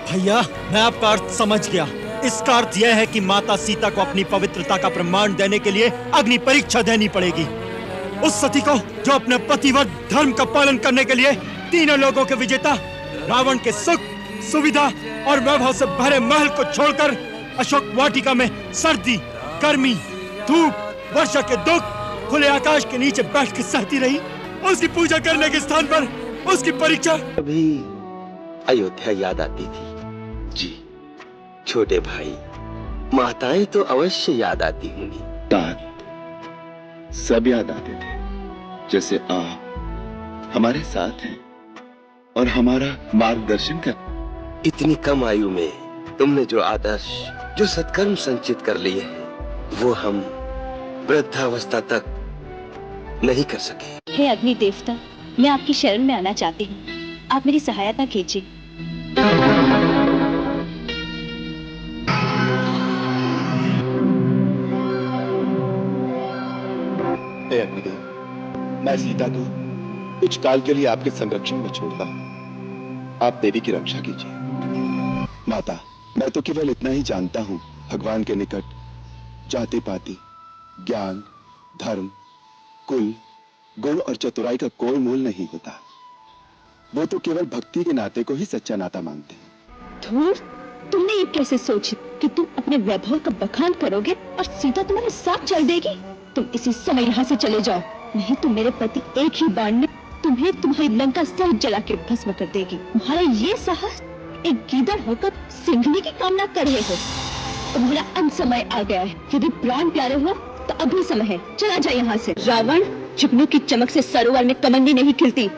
भैया, मैं आपका अर्थ समझ गया। इसका अर्थ यह है कि माता सीता को अपनी पवित्रता का प्रमाण देने के लिए अग्नि परीक्षा देनी पड़ेगी। उस सती को जो अपने पतिव्रत धर्म का पालन करने के लिए तीनों लोगों के विजेता रावण के सुख, सुविधा और वैभव से भरे महल को छोड़कर अशोक वाटिका में सर्दी, गर्मी, धूप, वर्षा के दुख खुले आकाश के नीचे बैठ के सहती रही। उसकी पूजा करने के स्थान पर उसकी परीक्षा। अभी अयोध्या याद आती थी जी। छोटे भाई, माताएं तो अवश्य याद आती होंगी। तात सब याद आते थे, जैसे आप हमारे साथ हैं और हमारा मार्गदर्शन कर। इतनी कम आयु में तुमने जो आदर्श, जो सत्कर्म संचित कर लिए हैं, वो हम वृद्धावस्था तक नहीं कर सके। हे अग्नि देवता, मैं आपकी शरण में आना चाहती हूँ। आप मेरी सहायता कीजिए। हे अग्निदेव, मैं सीता को कुछ काल के लिए आपके संरक्षण में छोड़ता हूँ। आप देवी की रक्षा कीजिए। माता, मैं तो केवल इतना ही जानता हूँ, भगवान के निकट जाति पाति, ज्ञान, धर्म, कुल, गुण और चतुराई का कोई मूल नहीं होता। वो तो केवल भक्ति के नाते को ही सच्चा नाता मानते हैं। धूर्त, तुमने ये कैसे सोची कि तुम अपने वैभव का बखान करोगे और सीता तुम्हारे साथ चल देगी? तुम इसी समय यहाँ से चले जाओ, नहीं तो मेरे पति एक ही बाण में तुम्हें तुम्हारी लंका सहित जला के भस्म कर देगी। तुम्हारा ये साहस, एक गीदड़ होकर सिंघनी की कामना कर रहे हो। तुम्हारा अंत समय आ गया है। यदि प्राण प्यारे हो तो अभी समय है, चला जाए यहाँ से। रावण, जुगनू की चमक से सरोवर में कमंडी नहीं खिलती।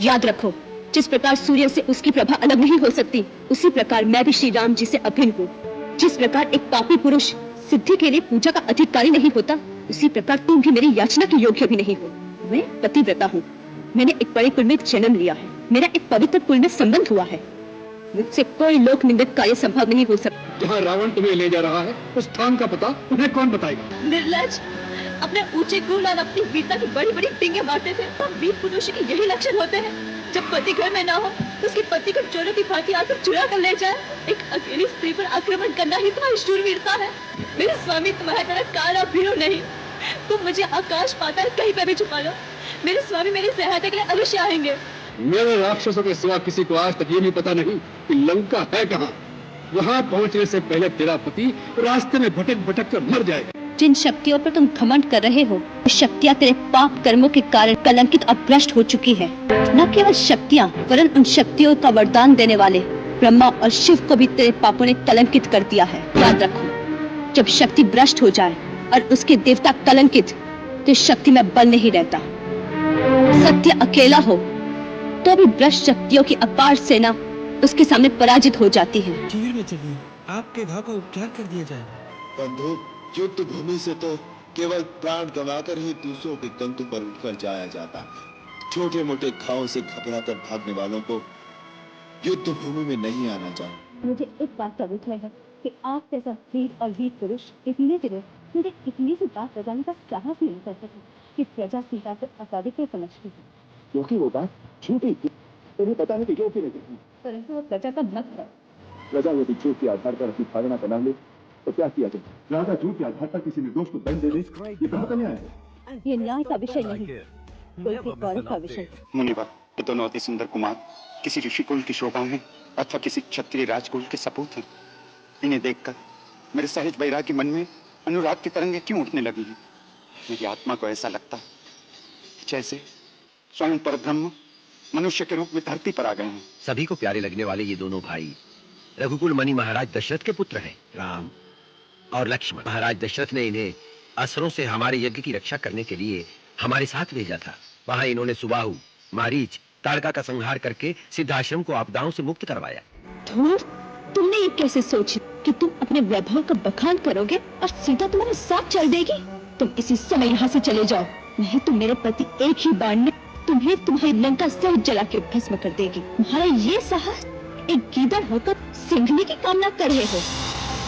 याद रखो, जिस प्रकार सूर्य से उसकी प्रभा अलग नहीं हो सकती, उसी प्रकार मैं भी श्री राम जी से अभिन्न हूँ। जिस प्रकार एक पापी पुरुष सिद्धि के लिए पूजा का अधिकारी नहीं होता, उसी प्रकार तुम भी मेरी याचना के योग्य भी नहीं हो। मैं पतिव्रता हूँ। मैंने एक बड़े कुल में जन्म लिया है। मेरा एक पवित्र कुल में संबंध हुआ है। मुझसे कोई लोक निंदित कार्य संभव नहीं हो सकता। जहाँ रावण तुम्हें ले जा रहा है, उस स्थान का पता उन्हें कौन बताएगा? निर्लज, अपने ऊंचे गुण और अपनी वीरता की बड़ी बड़ी टिंगे मारते थे। तो वीर पुरुष के यही लक्षण होते हैं। जब पति घर में ना हो तो उसके पति को चोरों की भांति आकर चुरा कर ले जाए। एक अकेली स्त्री पर आक्रमण करना ही तुम्हारी शूरवीरता है। मेरे स्वामी तुम्हारी तरह काला भीरू नहीं। तुम मुझे आकाश पाताल कहीं पर भी छुपा लो, मेरे स्वामी मेरी सहायता के लिए अवश्य आएंगे। मेरे राक्षसों के सिवा किसी को आज तक ये भी पता नहीं कि लंका है कहाँ। वहाँ पहुँचने से पहले तेरा पति रास्ते में भटक भटक कर मर जाएगा। जिन शक्तियों पर तुम घमंड कर रहे हो, शक्तियाँ तेरे पाप कर्मों के कारण कलंकित और भ्रष्ट हो चुकी है। न केवल शक्तियाँ, वरन उन शक्तियों का वरदान देने वाले ब्रह्मा और शिव को भी तेरे पापों ने कलंकित कर दिया है। याद रखो, जब शक्ति भ्रष्ट हो जाए और उसके देवता कलंकित, तो शक्ति में बल नहीं रहता। सत्य अकेला हो तो भी भ्रष्ट शक्तियों की अपार सेना उसके सामने पराजित हो जाती है। शीघ्र में चलिए, आपके घाव का उपचार कर दिया जाए। बंधु, युद्ध भूमि से तो केवल प्राण गंवाकर ही दूसरों के तंतु पर उठकर जाया जाता। छोटे मोटे घावों से घबरा कर भागने वालों को युद्ध भूमि में नहीं आना चाहिए। मुझे एक बात का विस्मय है कि आप जैसा वीर और वीर पुरुष इतने दिनों मुझे इतनी सी बात बताने का साहस नहीं कर सके कि प्रजा सीता से आजादी के समझती है। क्योंकि वो बात झूठी थी, तुम्हें पता है कि क्यों नहीं थी। परंतु वो प्रजा का भक्त है। प्रजा यदि झूठ के आधार पर अपनी धारणा बना ले तो क्या किया जाए? राजा झूठ के आधार पर किसी निर्दोष को दंड दे दे, ये कहाँ का न्याय है? ये न्याय का विषय नहीं, बल्कि गौरव का विषय। मुनिवर, ये दोनों अति सुंदर कुमार किसी ऋषि कुल की शोभा में अथवा किसी क्षत्रिय राजकुल के सपूत हैं। इन्हें देखकर मेरे सहज वैराग्य मन में अनुराग की तरंगें क्यों उठने लगी हैं? मेरी आत्मा को ऐसा लगता है जैसे स्वयं परब्रह्म मनुष्य के रूप में धरती पर आ गए हैं। सभी को प्यारे लगने वाले ये दोनों भाई रघुकुल मणि महाराज दशरथ के पुत्र हैं, राम और लक्ष्मण। महाराज दशरथ ने इन्हें असुरों से हमारे यज्ञ की रक्षा करने के लिए हमारे साथ भेजा था। वहां इन्होंने सुबाहु, मारीच, ताड़का का संहार करके सिद्धाश्रम को आपदाओं से मुक्त करवाया। धूर्त, तुमने ये कैसे सोची कि तुम अपने वैभव का बखान करोगे और सीता तुम्हारे साथ चल देगी? तुम इसी समय यहाँ से चले जाओ, नहीं तो मेरे पति एक ही बाण में तुम्हें तुम्हारी लंका सहित जला के भस्म कर देगी। तुम्हारा ये साहस, एक गीदड़ होकर सिंघनी की कामना कर रहे हो।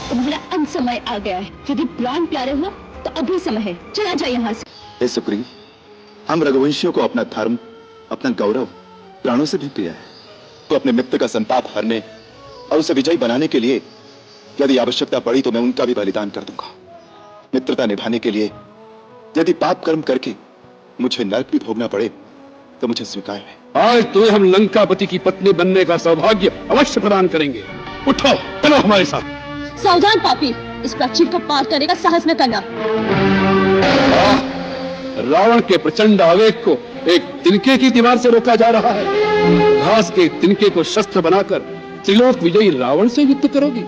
तुम्हारा अंत समय आ गया है। यदि प्राण प्यारे हो तो अभी समय है, चला जाए यहाँ से। हे सुग्रीव, हम रघुवंशियों को अपना धर्म, अपना गौरव प्राणों से भी प्रिय है। तो अपने मित्र का संताप हरने और उसे विजयी बनाने के लिए यदि आवश्यकता पड़ी तो मैं उनका भी बलिदान कर दूंगा। मित्रता निभाने के लिए यदि पाप कर्म करके मुझे नरक भी भोगना पड़े तो मुझे स्वीकार है। आज तुम्हें हम लंकापति की पत्नी बनने का सौभाग्य अवश्य प्रदान करेंगे। उठो, चलो हमारे साथ। सावधान पापी, इस प्राचीर को पार करने का साहस न करना। रावण के प्रचंड आवेग को एक तिनके की दीवार से रोका जा रहा है। घास के तिनके को शस्त्र बनाकर त्रिलोक विजयी रावण से युद्ध करोगी?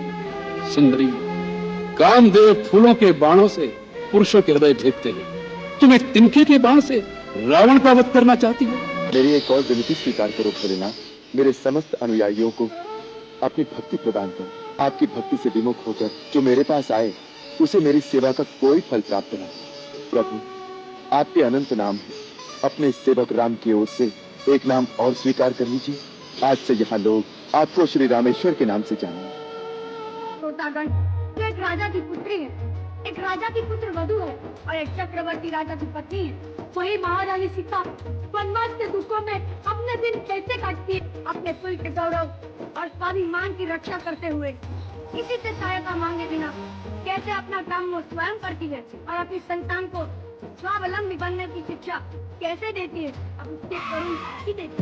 सुंदरी, कामदेव फूलों के बाणों से पुरुषों के हृदय भेदते हैं, तुम एक तिनके के बाण से रावण का वध करना चाहती हो? मेरी एक और विनती स्वीकार करो भोलेनाथ। मेरे समस्त अनुयायियों को अपनी भक्ति प्रदान करो। आपकी भक्ति से विमुख होकर जो मेरे पास आए उसे मेरी सेवा का कोई फल प्राप्त न हो। प्रभु, आपके अनंत नाम है, अपने सेवक राम की ओर से एक नाम और स्वीकार कर लीजिए। आज से यहाँ लोग आपको श्री रामेश्वर के नाम से जानेंगे। श्रोतागण, जो एक राजा की पुत्री है, एक राजा की पुत्र वधू है और एक चक्रवर्ती राजा की पत्नी है, वही महारानी सीता वनवास के दुखों में अपने दिन कैसे काटती है, अपने कुल के गौरव और स्वाभिमान की रक्षा करते हुए किसी से सहायता मांगे बिना कैसे अपना काम वो स्वयं करती है और अपनी संतान को स्वावलंबी बनने की शिक्षा कैसे देती है, अब उसके करुण की देती है।